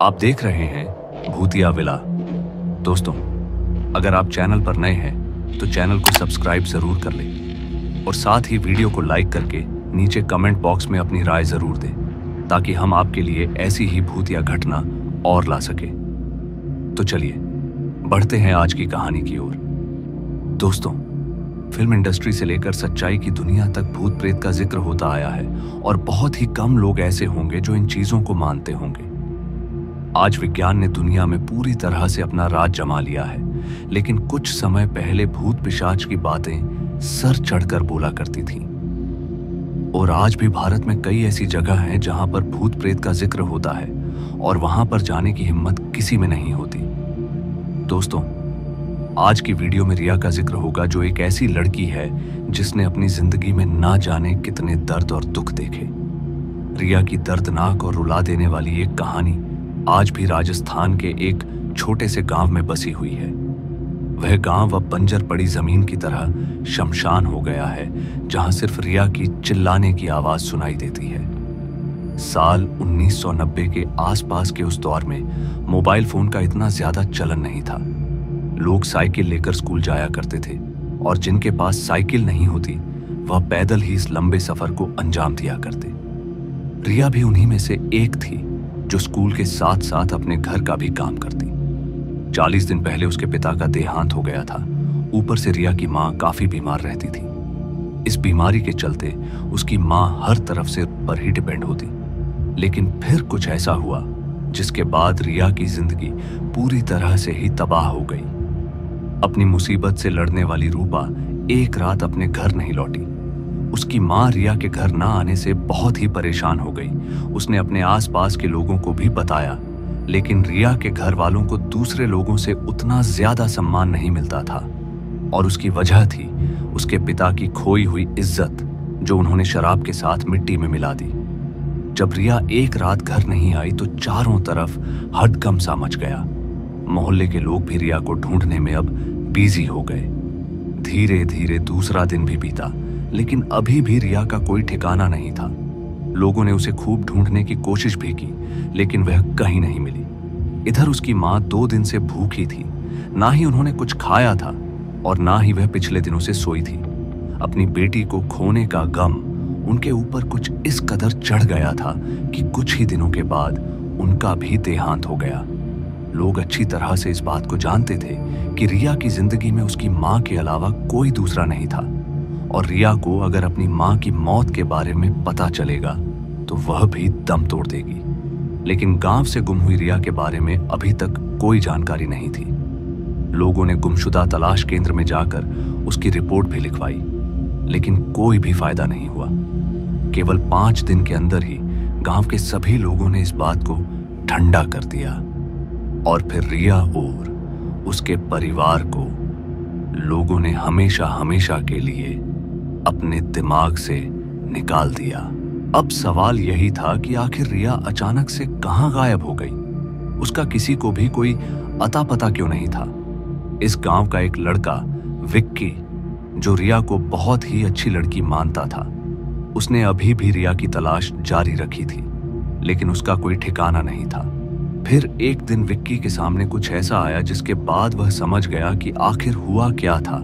आप देख रहे हैं भूतिया विला। दोस्तों, अगर आप चैनल पर नए हैं तो चैनल को सब्सक्राइब जरूर कर लें और साथ ही वीडियो को लाइक करके नीचे कमेंट बॉक्स में अपनी राय जरूर दें ताकि हम आपके लिए ऐसी ही भूतिया घटना और ला सके। तो चलिए बढ़ते हैं आज की कहानी की ओर। दोस्तों, फिल्म इंडस्ट्री से लेकर सच्चाई की दुनिया तक भूत प्रेत का जिक्र होता आया है और बहुत ही कम लोग ऐसे होंगे जो इन चीजों को मानते होंगे। आज विज्ञान ने दुनिया में पूरी तरह से अपना राज जमा लिया है, लेकिन कुछ समय पहले भूत पिशाच की बातें सर चढ़कर बोला करती थीं। और आज भी भारत में कई ऐसी जगह हैं जहां पर भूत प्रेत का जिक्र होता है और वहां पर जाने की हिम्मत किसी में नहीं होती। दोस्तों, आज की वीडियो में रिया का जिक्र होगा, जो एक ऐसी लड़की है जिसने अपनी जिंदगी में ना जाने कितने दर्द और दुख देखे। रिया की दर्दनाक और रुला देने वाली एक कहानी आज भी राजस्थान के एक छोटे से गांव में बसी हुई है। वह गांव अब बंजर पड़ी जमीन की तरह शमशान हो गया है, जहां सिर्फ रिया की चिल्लाने की आवाज सुनाई देती है। साल 1990 के आसपास के उस दौर में मोबाइल फोन का इतना ज्यादा चलन नहीं था। लोग साइकिल लेकर स्कूल जाया करते थे और जिनके पास साइकिल नहीं होती वह पैदल ही इस लंबे सफर को अंजाम दिया करते। रिया भी उन्हीं में से एक थी जो स्कूल के साथ साथ अपने घर का भी काम करती। 40 दिन पहले उसके पिता का देहांत हो गया था। ऊपर से रिया की माँ काफी बीमार रहती थी। इस बीमारी के चलते उसकी माँ हर तरफ से पर ही डिपेंड होती। लेकिन फिर कुछ ऐसा हुआ जिसके बाद रिया की जिंदगी पूरी तरह से ही तबाह हो गई। अपनी मुसीबत से लड़ने वाली रूपा एक रात अपने घर नहीं लौटी। उसकी माँ रिया के घर ना आने से बहुत ही परेशान हो गई। उसने अपने आसपास के लोगों को भी बताया, लेकिन रिया के घर वालों को दूसरे लोगों से उतना ज्यादा सम्मान नहीं मिलता था और उसकी वजह थी उसके पिता की खोई हुई इज्जत, जो उन्होंने शराब के साथ मिट्टी में मिला दी। जब रिया एक रात घर नहीं आई तो चारों तरफ हड़कंप सा मच गया। मोहल्ले के लोग भी रिया को ढूंढने में अब बिजी हो गए। धीरे धीरे दूसरा दिन भी बीता, लेकिन अभी भी रिया का कोई ठिकाना नहीं था। लोगों ने उसे खूब ढूंढने की कोशिश भी की, लेकिन वह कहीं नहीं मिली। इधर उसकी माँ 2 दिन से भूखी थी। ना ही उन्होंने कुछ खाया था और ना ही वह पिछले दिनों से सोई थी। अपनी बेटी को खोने का गम उनके ऊपर कुछ इस कदर चढ़ गया था कि कुछ ही दिनों के बाद उनका भी देहांत हो गया। लोग अच्छी तरह से इस बात को जानते थे कि रिया की जिंदगी में उसकी माँ के अलावा कोई दूसरा नहीं था और रिया को अगर अपनी माँ की मौत के बारे में पता चलेगा तो वह भी दम तोड़ देगी। लेकिन गांव से गुम हुई रिया के बारे में अभी तक कोई जानकारी नहीं थी। लोगों ने गुमशुदा तलाश केंद्र में जाकर उसकी रिपोर्ट भी लिखवाई, लेकिन कोई भी फायदा नहीं हुआ। केवल 5 दिन के अंदर ही गांव के सभी लोगों ने इस बात को ठंडा कर दिया और फिर रिया और उसके परिवार को लोगों ने हमेशा हमेशा के लिए अपने दिमाग से निकाल दिया। अब सवाल यही था कि आखिर रिया अचानक से कहां गायब हो गई। उसका किसी को भी कोई अता पता क्यों नहीं था। इस गांव का एक लड़का विक्की, जो रिया को बहुत ही अच्छी लड़की मानता था, उसने अभी भी रिया की तलाश जारी रखी थी, लेकिन उसका कोई ठिकाना नहीं था। फिर एक दिन विक्की के सामने कुछ ऐसा आया जिसके बाद वह समझ गया कि आखिर हुआ क्या था।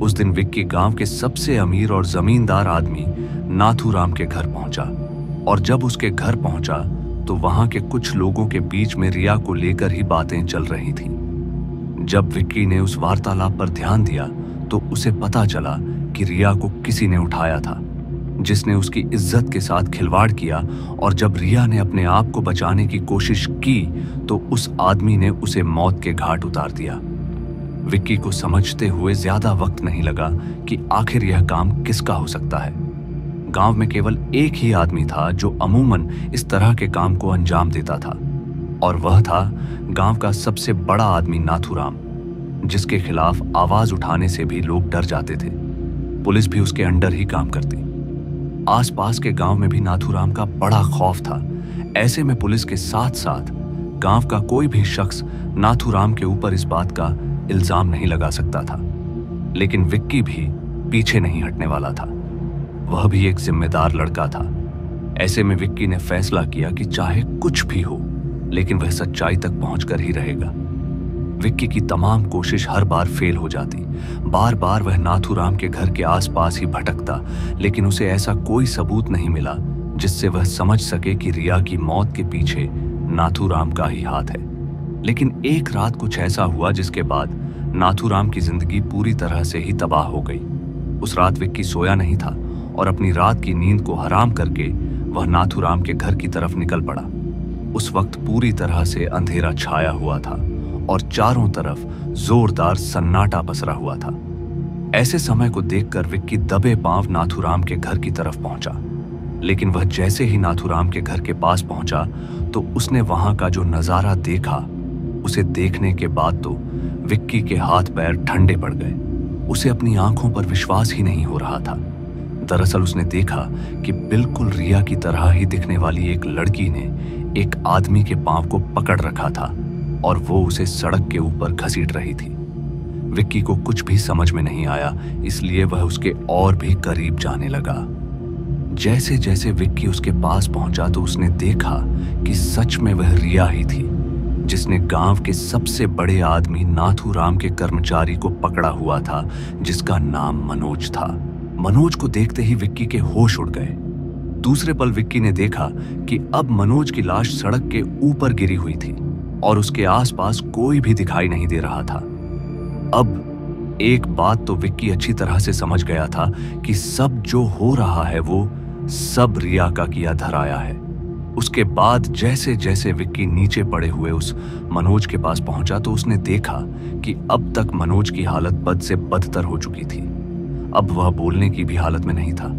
उस दिन विक्की गांव के सबसे अमीर और जमींदार आदमी नाथूराम के घर पहुंचा और जब उसके घर पहुंचा तो वहां के कुछ लोगों के बीच में रिया को लेकर ही बातें चल रही थीं। जब विक्की ने उस वार्तालाप पर ध्यान दिया तो उसे पता चला कि रिया को किसी ने उठाया था, जिसने उसकी इज्जत के साथ खिलवाड़ किया। और जब रिया ने अपने आप को बचाने की कोशिश की तो उस आदमी ने उसे मौत के घाट उतार दिया। विक्की को समझते हुए ज्यादा वक्त नहीं लगा कि आखिर यह काम किसका हो सकता है। गांव में केवल एक ही आदमी था जो अमूमन इस तरह के काम को अंजाम देता था, और वह था गांव का सबसे बड़ा आदमी नाथूराम, जिसके खिलाफ आवाज उठाने से भी लोग डर जाते थे। पुलिस भी उसके अंडर ही काम करती। आसपास के गांव में भी नाथूराम का बड़ा खौफ था। ऐसे में पुलिस के साथ साथ गांव का कोई भी शख्स नाथूराम के ऊपर इस बात का इल्जाम नहीं लगा सकता था। लेकिन विक्की भी पीछे नहीं हटने वाला था। वह भी एक जिम्मेदार लड़का था। ऐसे में विक्की ने फैसला किया कि चाहे कुछ भी हो, लेकिन वह सच्चाई तक पहुंचकर ही रहेगा। विक्की की तमाम कोशिश हर बार फेल हो जाती। बार बार वह नाथूराम के घर के आसपास ही भटकता, लेकिन उसे ऐसा कोई सबूत नहीं मिला जिससे वह समझ सके कि रिया की मौत के पीछे नाथूराम का ही हाथ है। लेकिन एक रात कुछ ऐसा हुआ जिसके बाद नाथूराम की जिंदगी पूरी तरह से ही तबाह हो गई। उस रात विक्की सोया नहीं था और अपनी रात की नींद को हराम करके वह नाथूराम के घर की तरफ निकल पड़ा। उस वक्त पूरी तरह से अंधेरा छाया हुआ था और चारों तरफ जोरदार सन्नाटा पसरा हुआ था। ऐसे समय को देखकर विक्की दबे पांव नाथूराम के घर की तरफ पहुंचा, लेकिन वह जैसे ही नाथूराम के घर के पास पहुंचा तो उसने वहां का जो नजारा देखा, उसे देखने के बाद तो विक्की के हाथ पैर ठंडे पड़ गए। उसे अपनी आंखों पर विश्वास ही नहीं हो रहा था। दरअसल उसने देखा कि बिल्कुल रिया की तरह ही दिखने वाली एक लड़की ने एक आदमी के पांव को पकड़ रखा था और वो उसे सड़क के ऊपर घसीट रही थी। विक्की को कुछ भी समझ में नहीं आया, इसलिए वह उसके और भी करीब जाने लगा। जैसे जैसे विक्की उसके पास पहुंचा तो उसने देखा कि सच में वह रिया ही थी, जिसने गांव के सबसे बड़े आदमी नाथूराम के कर्मचारी को पकड़ा हुआ था, जिसका नाम मनोज था। मनोज को देखते ही विक्की के होश उड़ गए। दूसरे पल विक्की ने देखा कि अब मनोज की लाश सड़क के ऊपर गिरी हुई थी और उसके आसपास कोई भी दिखाई नहीं दे रहा था। अब एक बात तो विक्की अच्छी तरह से समझ गया था कि सब जो हो रहा है वो सब रिया का किया धराया है। उसके बाद जैसे जैसे विक्की नीचे पड़े हुए उस मनोज के पास पहुंचा तो उसने देखा कि अब तक मनोज की हालत बद से बदतर हो चुकी थी। अब वह बोलने की भी हालत में नहीं था।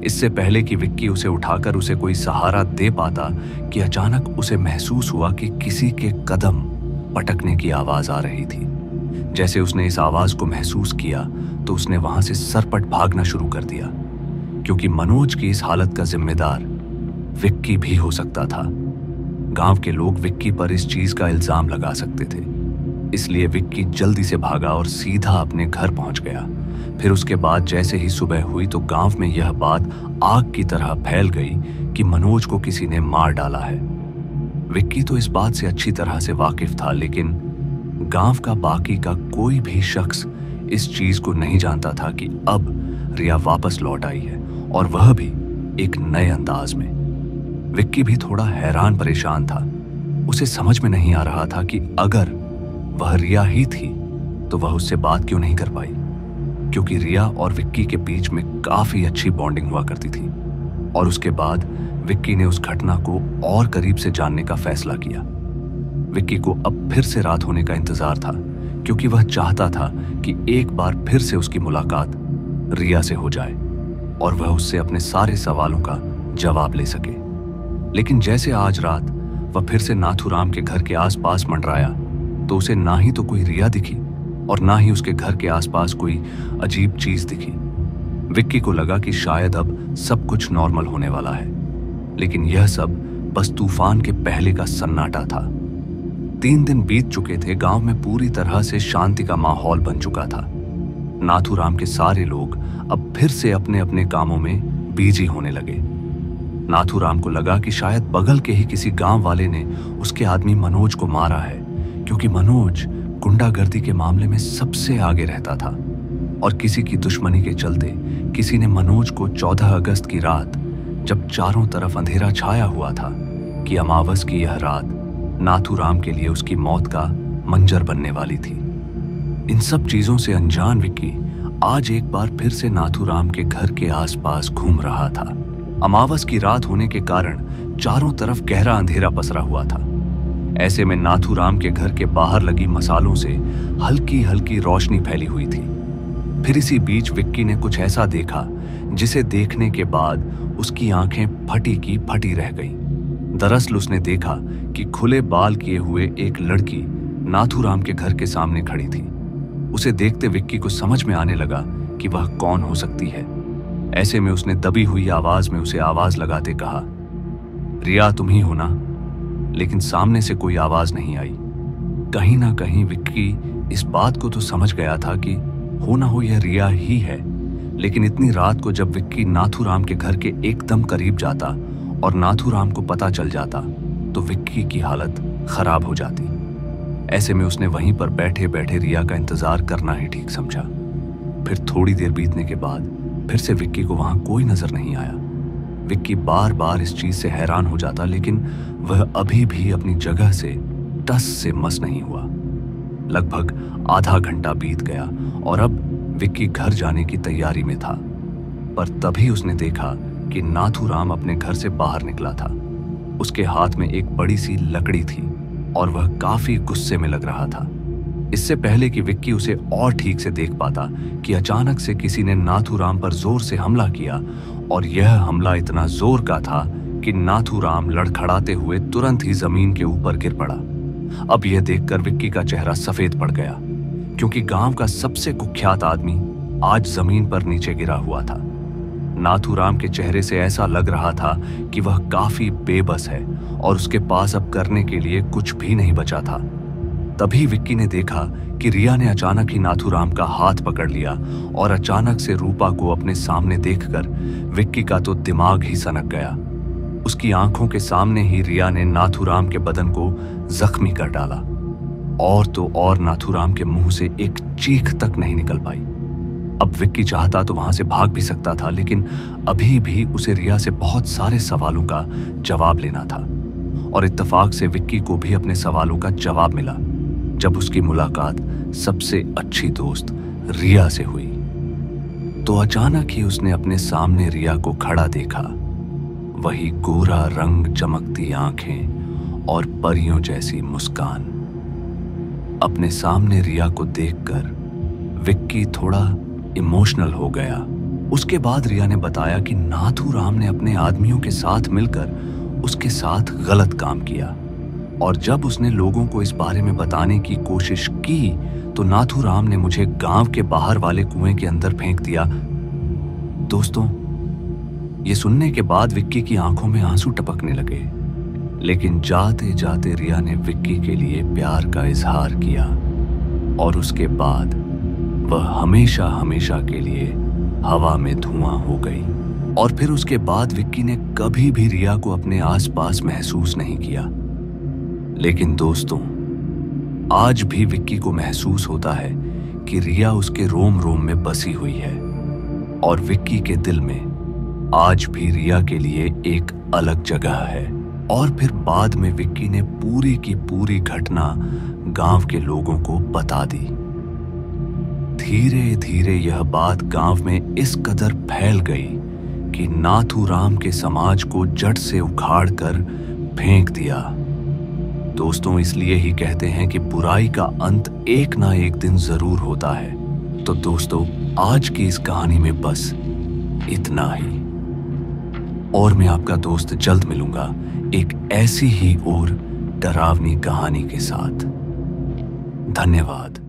इससे पहले कि विक्की उसे उठाकर उसे कोई सहारा दे पाता कि अचानक उसे महसूस हुआ कि किसी के कदम पटकने की आवाज आ रही थी। जैसे उसने इस आवाज को महसूस किया तो उसने वहां से सरपट भागना शुरू कर दिया, क्योंकि मनोज की इस हालत का जिम्मेदार विक्की भी हो सकता था। गांव के लोग विक्की पर इस चीज का इल्जाम लगा सकते थे, इसलिए विक्की जल्दी से भागा और सीधा अपने घर पहुंच गया। फिर उसके बाद जैसे ही सुबह हुई तो गांव में यह बात आग की तरह फैल गई कि मनोज को किसी ने मार डाला है। विक्की तो इस बात से अच्छी तरह से वाकिफ था, लेकिन गांव का बाकी का कोई भी शख्स इस चीज को नहीं जानता था कि अब रिया वापस लौट आई है, और वह भी एक नए अंदाज में। विक्की भी थोड़ा हैरान परेशान था। उसे समझ में नहीं आ रहा था कि अगर वह रिया ही थी तो वह उससे बात क्यों नहीं कर पाई, क्योंकि रिया और विक्की के बीच में काफी अच्छी बॉन्डिंग हुआ करती थी। और उसके बाद विक्की ने उस घटना को और करीब से जानने का फैसला किया। विक्की को अब फिर से रात होने का इंतजार था, क्योंकि वह चाहता था कि एक बार फिर से उसकी मुलाकात रिया से हो जाए और वह उससे अपने सारे सवालों का जवाब ले सके। लेकिन जैसे आज रात वह फिर से नाथूराम के घर के आसपास मंडराया तो उसे ना ही तो कोई रिया दिखी और ना ही उसके घर के आसपास कोई अजीब चीज दिखी। विक्की को लगा कि शायद अब सब कुछ नॉर्मल होने वाला है, लेकिन यह सब बस तूफान के पहले का सन्नाटा था। 3 दिन बीत चुके थे। गांव में पूरी तरह से शांति का माहौल बन चुका था। नाथूराम के सारे लोग अब फिर से अपने अपने कामों में बिजी होने लगे। नाथूराम को लगा कि शायद बगल के ही किसी गांव वाले ने उसके आदमी मनोज को मारा है, क्योंकि मनोज गुंडागर्दी के मामले में सबसे आगे रहता था और किसी की दुश्मनी के चलते किसी ने मनोज को 14 अगस्त की रात, जब चारों तरफ अंधेरा छाया हुआ था, कि अमावस की यह रात नाथूराम के लिए उसकी मौत का मंजर बनने वाली थी। इन सब चीजों से अनजान विक्की आज एक बार फिर से नाथूराम के घर के आसपास घूम रहा था। अमावस की रात होने के कारण चारों तरफ गहरा अंधेरा पसरा हुआ था। ऐसे में नाथूराम के घर के बाहर लगी मसालों से हल्की हल्की रोशनी फैली हुई थी। फिर इसी बीच विक्की ने कुछ ऐसा देखा जिसे देखने के बाद उसकी आंखें फटी की फटी रह गईं। दरअसल उसने देखा कि खुले बाल किए हुए एक लड़की नाथूराम के घर के सामने खड़ी थी। उसे देखते विक्की को समझ में आने लगा कि वह कौन हो सकती है। ऐसे में उसने दबी हुई आवाज में उसे आवाज लगाते कहा, रिया तुम ही हो ना? लेकिन सामने से कोई आवाज नहीं आई। कहीं ना कहीं विक्की इस बात को तो समझ गया था कि हो ना हो यह रिया ही है, लेकिन इतनी रात को जब विक्की नाथूराम के घर के एकदम करीब जाता और नाथूराम को पता चल जाता तो विक्की की हालत खराब हो जाती। ऐसे में उसने वहीं पर बैठे बैठे रिया का इंतजार करना ही ठीक समझा। फिर थोड़ी देर बीतने के बाद फिर से विक्की को वहां कोई नजर नहीं आया। विक्की बार बार इस चीज से हैरान हो जाता, लेकिन वह अभी भी अपनी जगह से टस से मस नहीं हुआ। लगभग आधा घंटा बीत गया और अब विक्की घर जाने की तैयारी में था, पर तभी उसने देखा कि नाथूराम अपने घर से बाहर निकला था। उसके हाथ में एक बड़ी सी लकड़ी थी और वह काफी गुस्से में लग रहा था। इससे पहले कि विक्की उसे और ठीक से देख पाता कि अचानक से किसी ने नाथूराम पर जोर से हमला किया और यह हमला इतना जोर का था कि नाथूराम लड़खड़ाते हुए तुरंत ही जमीन के ऊपर गिर पड़ा। अब यह देखकर विक्की का चेहरा सफेद पड़ गया, क्योंकि गांव का सबसे कुख्यात आदमी आज जमीन पर नीचे गिरा हुआ था। नाथूराम के चेहरे से ऐसा लग रहा था कि वह काफी बेबस है और उसके पास अब करने के लिए कुछ भी नहीं बचा था। तभी विक्की ने देखा कि रिया ने अचानक ही नाथूराम का हाथ पकड़ लिया और अचानक से रूपा को अपने सामने देखकर विक्की का तो दिमाग ही सनक गया। उसकी आंखों के सामने ही रिया ने नाथूराम के बदन को जख्मी कर डाला और तो और नाथूराम के मुंह से एक चीख तक नहीं निकल पाई। अब विक्की चाहता तो वहां से भाग भी सकता था, लेकिन अभी भी उसे रिया से बहुत सारे सवालों का जवाब लेना था और इत्तेफाक से विक्की को भी अपने सवालों का जवाब मिला जब उसकी मुलाकात सबसे अच्छी दोस्त रिया से हुई। तो अचानक ही उसने अपने सामने रिया को खड़ा देखा। वही गोरा रंग, चमकती आंखें और परियों जैसी मुस्कान। अपने सामने रिया को देखकर विक्की थोड़ा इमोशनल हो गया। उसके बाद रिया ने बताया कि नाथूराम ने अपने आदमियों के साथ मिलकर उसके साथ गलत काम किया और जब उसने लोगों को इस बारे में बताने की कोशिश की तो नाथूराम ने मुझे गांव के बाहर वाले कुएं के अंदर फेंक दिया। दोस्तों, ये सुनने के बाद विक्की की आंखों में आंसू टपकने लगे, लेकिन जाते जाते रिया ने विक्की के लिए प्यार का इजहार किया और उसके बाद वह हमेशा हमेशा के लिए हवा में धुआं हो गई। और फिर उसके बाद विक्की ने कभी भी रिया को अपने आसपास महसूस नहीं किया। लेकिन दोस्तों, आज भी विक्की को महसूस होता है कि रिया उसके रोम रोम में बसी हुई है और विक्की के दिल में आज भी रिया के लिए एक अलग जगह है। और फिर बाद में विक्की ने पूरी की पूरी घटना गांव के लोगों को बता दी। धीरे धीरे यह बात गांव में इस कदर फैल गई कि नाथूराम के समाज को जड़ से उखाड़कर फेंक दिया। दोस्तों, इसलिए ही कहते हैं कि बुराई का अंत एक ना एक दिन जरूर होता है। तो दोस्तों, आज की इस कहानी में बस इतना ही, और मैं आपका दोस्त जल्द मिलूंगा एक ऐसी ही और डरावनी कहानी के साथ। धन्यवाद।